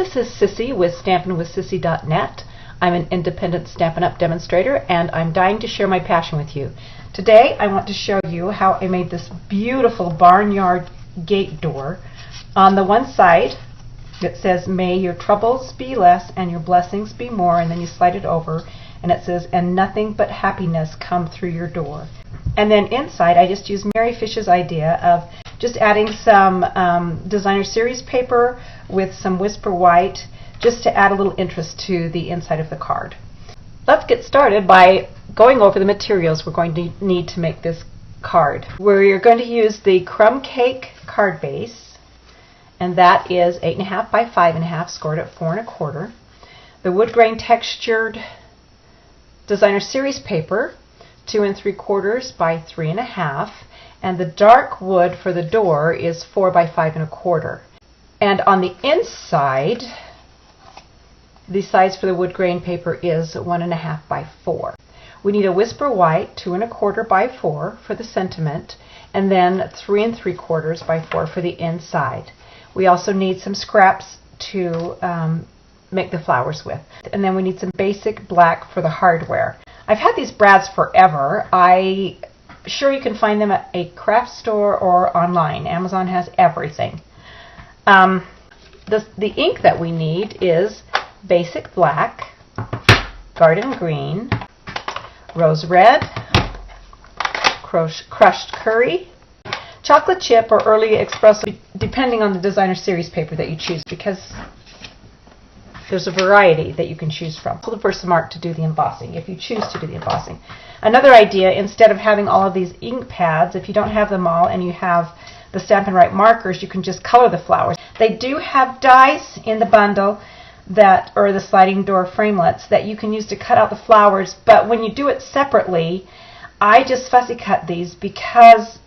this is Sissy with stampinwithsissy.net. I'm an independent Stampin' Up! Demonstrator, and I'm dying to share my passion with you. Today I want to show you how I made this beautiful barnyard gate door. On the one side it says, "May your troubles be less and your blessings be more," and then you slide it over and it says, "And nothing but happiness come through your door." And then inside I just used Mary Fish's idea of just adding some designer series paper with some Whisper White just to add a little interest to the inside of the card. Let's get started by going over the materials we're going to need to make this card. We're going to use the crumb cake card base, and that is 8.5 by 5.5, scored at 4 1/4. The wood grain textured designer series paper, 2 3/4 by 3 1/2, and the dark wood for the door is 4 by 5 1/4. And on the inside, the size for the wood grain paper is 1 1/2 by 4. We need a Whisper White 2 1/4 by 4 for the sentiment, and then 3 3/4 by 4 for the inside. We also need some scraps to make the flowers with, and then we need some basic black for the hardware. I've had these brads forever. I'm sure you can find them at a craft store or online. Amazon has everything. The ink that we need is basic black, garden green, rose red, crushed curry, chocolate chip, or early espresso, depending on the designer series paper that you choose, because there's a variety that you can choose from. So the Versamark to do the embossing, if you choose to do the embossing. Another idea, instead of having all of these ink pads, if you don't have them all and you have the Stampin' Right markers, you can just color the flowers. They do have dies in the bundle or the sliding door framelets that you can use to cut out the flowers, but when you do it separately, I just fussy cut these because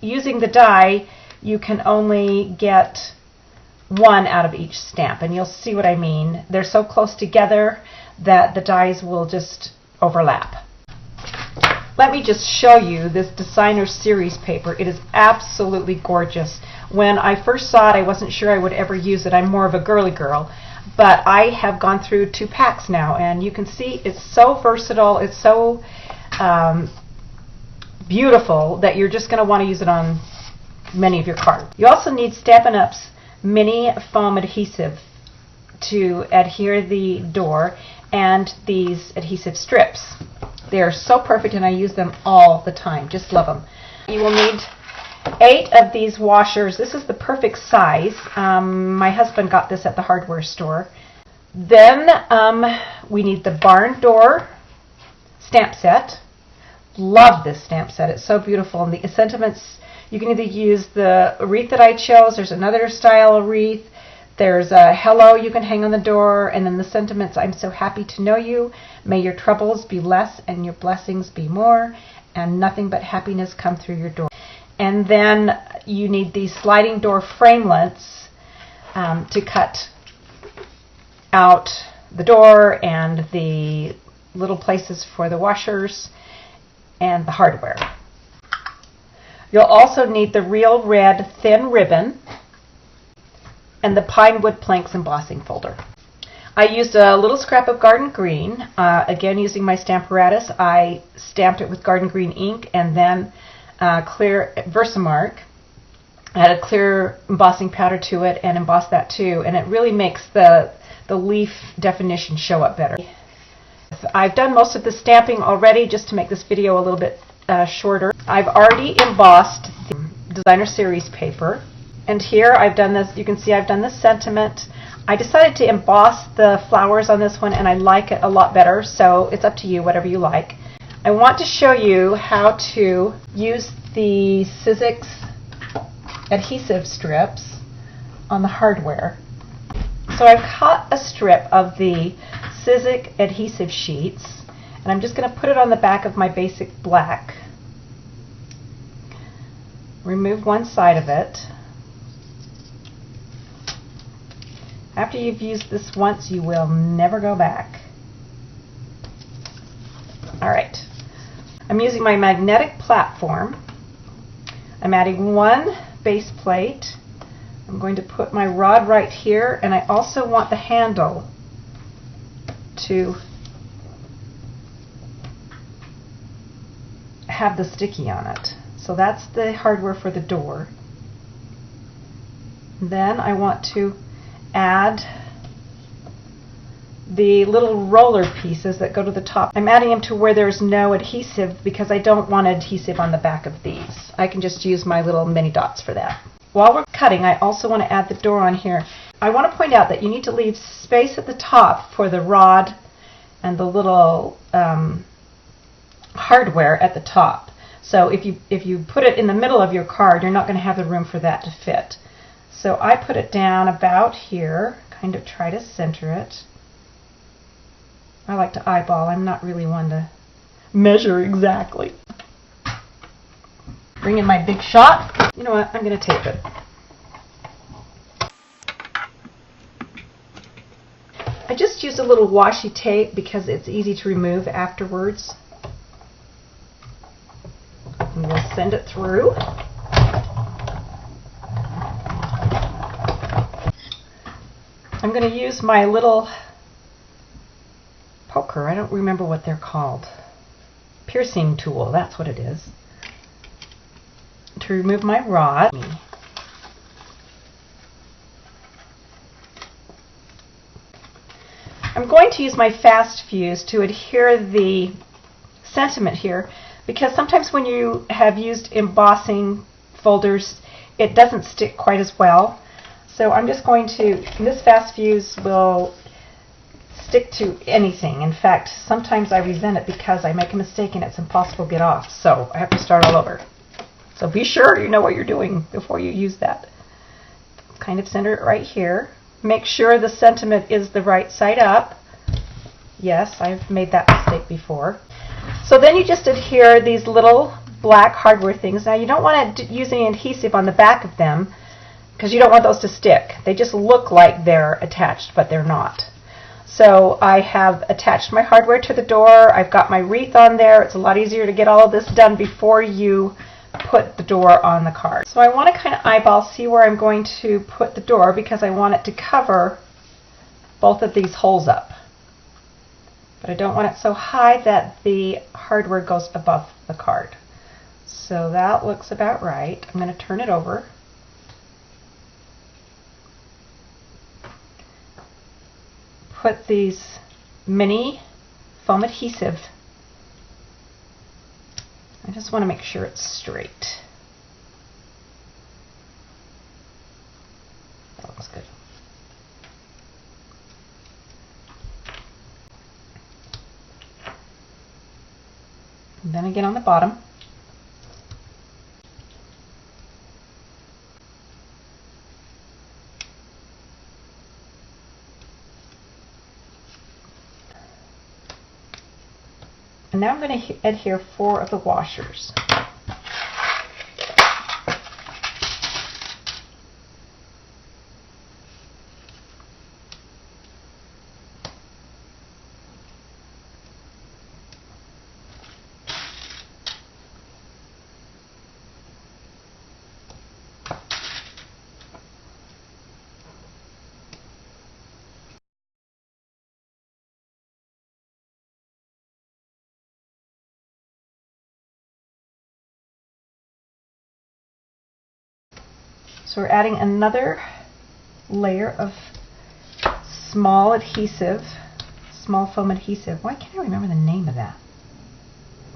using the die you can only get one out of each stamp, and you'll see what I mean. They're so close together that the dies will just overlap. Let me just show you this designer series paper. It is absolutely gorgeous. When I first saw it, I wasn't sure I would ever use it. I'm more of a girly girl, but I have gone through 2 packs now, and you can see it's so versatile. It's so beautiful that you're just going to want to use it on many of your cards. You also need Stampin' Up's mini foam adhesive to adhere the door, and these adhesive strips. They are so perfect, and I use them all the time. Just love them. You will need 8 of these washers. This is the perfect size. My husband got this at the hardware store. Then we need the barn door stamp set. Love this stamp set. It's so beautiful. And the sentiments, you can either use the wreath that I chose. There's another style of wreath. There's a hello you can hang on the door, and then the sentiments, "I'm so happy to know you. May your troubles be less and your blessings be more, and nothing but happiness come through your door." And then you need these sliding door framelets to cut out the door and the little places for the washers and the hardware. You'll also need the real red thin ribbon and the pine wood planks embossing folder. I used a little scrap of garden green. Again, using my Stamparatus, I stamped it with garden green ink and then clear Versamark. I had a clear embossing powder to it and embossed that too, and it really makes the leaf definition show up better. I've done most of the stamping already just to make this video a little bit shorter. I've already embossed the designer series paper, and here I've done this. You can see I've done the sentiment. I decided to emboss the flowers on this one, and I like it a lot better, so it's up to you, whatever you like. I want to show you how to use the Sizzix adhesive strips on the hardware. So I've cut a strip of the Sizzix adhesive sheets, and I'm just going to put it on the back of my basic black. Remove one side of it. After you've used this once, you will never go back. Alright, I'm using my magnetic platform. I'm adding 1 base plate I'm going to put my rod right here, and I also want the handle to have the sticky on it. So that's the hardware for the door. Then I want to add the little roller pieces that go to the top. I'm adding them to where there's no adhesive because I don't want adhesive on the back of these. I can just use my little mini dots for that. While we're cutting, I also want to add the door on here. I want to point out that you need to leave space at the top for the rod and the little hardware at the top. So if you put it in the middle of your card, you're not going to have the room for that to fit. So I put it down about here, kind of try to center it. I like to eyeball. I'm not really one to measure exactly. Bring in my big shot. You know what? I'm going to tape it. I just use a little washi tape because it's easy to remove afterwards. And we'll send it through. I'm going to use my little poker. I don't remember what they're called. Piercing tool, that's what it is. To remove my rod. I'm going to use my fast fuse to adhere the sentiment here because sometimes when you have used embossing folders, it doesn't stick quite as well. So I'm just going to, this fast fuse will stick to anything. In fact, sometimes I resent it because I make a mistake and it's impossible to get off. So I have to start all over. So be sure you know what you're doing before you use that. Kind of center it right here. Make sure the sentiment is the right side up. Yes, I've made that mistake before. So then you just adhere these little black hardware things. Now you don't want to use any adhesive on the back of them because you don't want those to stick. They just look like they're attached, but they're not. So I have attached my hardware to the door. I've got my wreath on there. It's a lot easier to get all of this done before you put the door on the card. So I want to kind of eyeball, see where I'm going to put the door because I want it to cover both of these holes up. But I don't want it so high that the hardware goes above the card. So that looks about right. I'm going to turn it over. Put these mini foam adhesive. I just want to make sure it's straight. That looks good. And then again on the bottom. And now I'm going to adhere 4 of the washers. So we're adding another layer of small adhesive, small foam adhesive. Why can't I remember the name of that?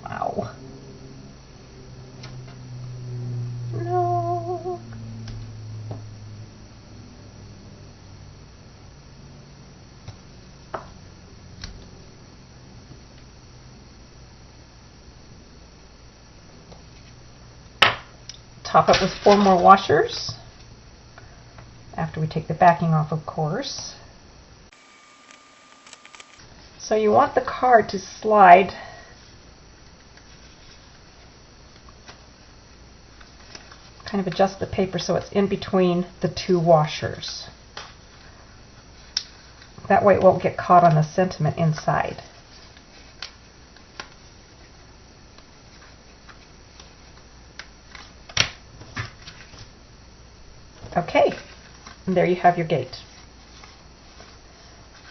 Wow. No. Top it with 4 more washers. After we take the backing off, of course. So you want the card to slide kind of adjust the paper so it's in between the 2 washers. That way it won't get caught on the sentiment inside. Okay, there you have your gate.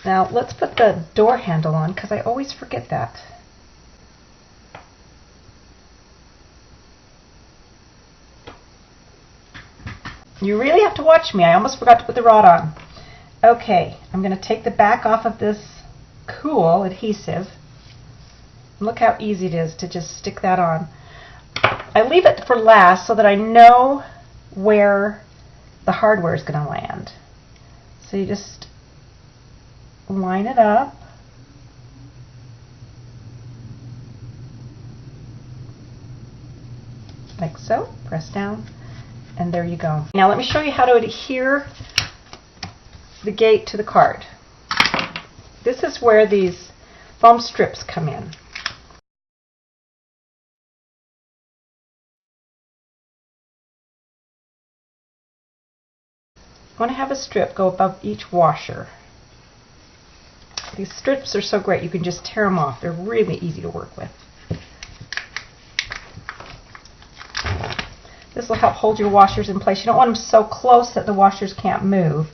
Now let's put the door handle on, because I always forget that. You really have to watch me. I almost forgot to put the rod on. Okay, I'm going to take the back off of this cool adhesive. Look how easy it is to just stick that on. I leave it for last so that I know where the hardware is going to land. So you just line it up. Like so. Press down. And there you go. Now let me show you how to adhere the gate to the card. This is where these foam strips come in. You want to have a strip go above each washer. These strips are so great, you can just tear them off. They're really easy to work with. This will help hold your washers in place. You don't want them so close that the washers can't move.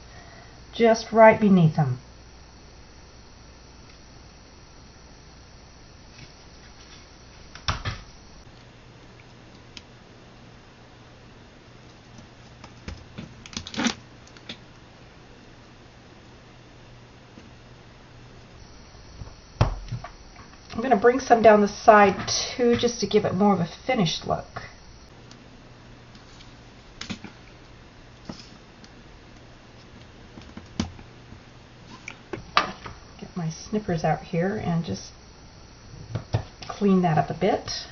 Just right beneath them. I'm going to bring some down the side too, just to give it more of a finished look. My snippers out here and just clean that up a bit.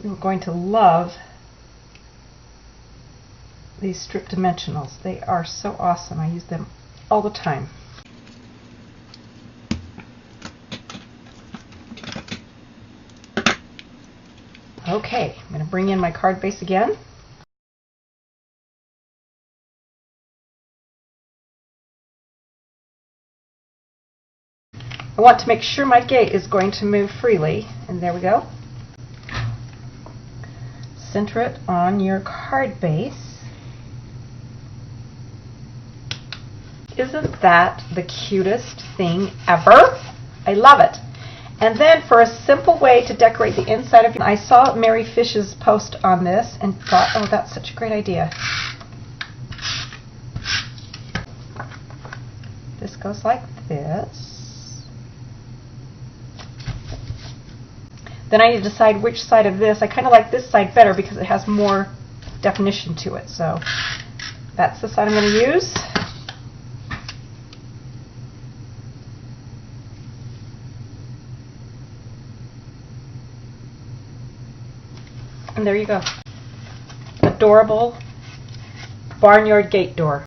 You're going to love these strip dimensionals. They are so awesome. I use them all the time. Okay, I'm going to bring in my card base again. I want to make sure my gate is going to move freely, and there we go. Center it on your card base. Isn't that the cutest thing ever? I love it. And then for a simple way to decorate the inside of your, I saw Mary Fish's post on this and thought, oh, that's such a great idea. This goes like this. Then I need to decide which side of this. I kind of like this side better because it has more definition to it. So that's the side I'm going to use. And there you go. Adorable barnyard gate door.